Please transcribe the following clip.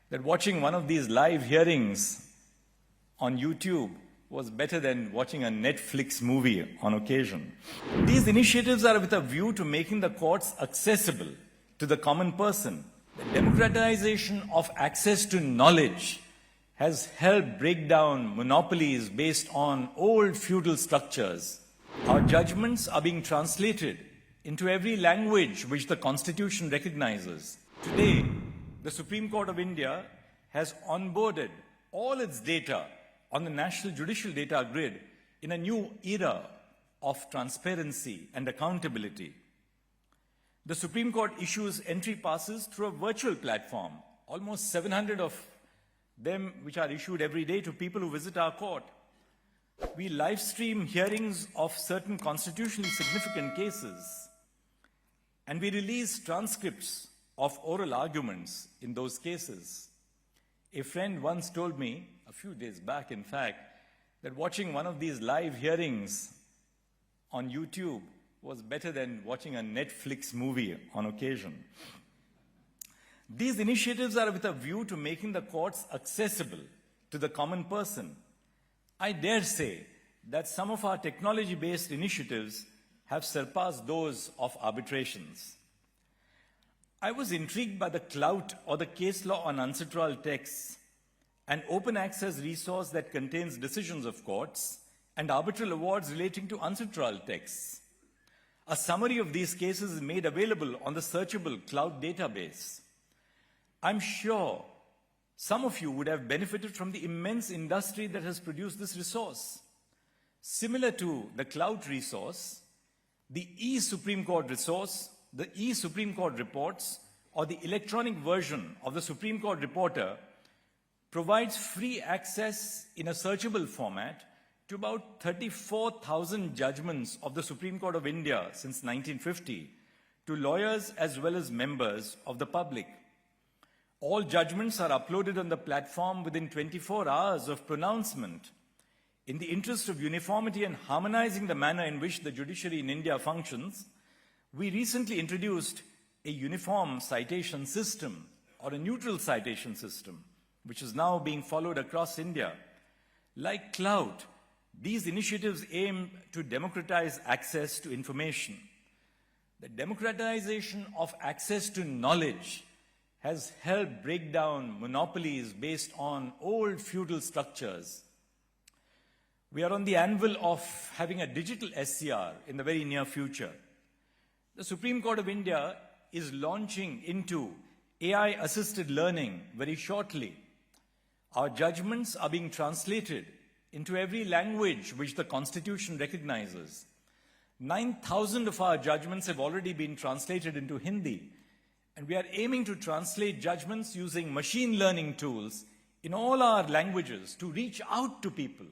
that watching one of these live hearings on YouTube was better than watching a Netflix movie on occasion. These initiatives are with a view to making the courts accessible to the common person. The democratization of access to knowledge has helped break down monopolies based on old feudal structures. Our judgments are being translated into every language which the Constitution recognizes. Today, the Supreme Court of India has onboarded all its data on the National Judicial Data Grid in a new era of transparency and accountability. The Supreme Court issues entry passes through a virtual platform, almost 700 of them which are issued every day to people who visit our court. We live stream hearings of certain constitutionally significant cases, and we release transcripts of oral arguments in those cases. A friend once told me, a few days back in fact, that watching one of these live hearings on YouTube was better than watching a Netflix movie on occasion. These initiatives are with a view to making the courts accessible to the common person. I dare say that some of our technology-based initiatives have surpassed those of arbitrations. I was intrigued by the clout or the case law on ancestral texts, an open access resource that contains decisions of courts and arbitral awards relating to ancestral texts. A summary of these cases is made available on the searchable cloud database. I'm sure some of you would have benefited from the immense industry that has produced this resource. Similar to the cloud resource, the e-Supreme Court resource, the e-Supreme Court reports, or the electronic version of the Supreme Court Reporter provides free access in a searchable format to about 34,000 judgments of the Supreme Court of India since 1950 to lawyers as well as members of the public. All judgments are uploaded on the platform within 24 hours of pronouncement. In the interest of uniformity and harmonizing the manner in which the judiciary in India functions, we recently introduced a uniform citation system or a neutral citation system, which is now being followed across India. Like cloud, these initiatives aim to democratize access to information. The democratization of access to knowledge has helped break down monopolies based on old feudal structures. We are on the anvil of having a digital SCR in the very near future. The Supreme Court of India is launching into AI-assisted learning very shortly. Our judgments are being translated into every language which the Constitution recognizes. 9,000 of our judgments have already been translated into Hindi, and we are aiming to translate judgments using machine learning tools in all our languages to reach out to people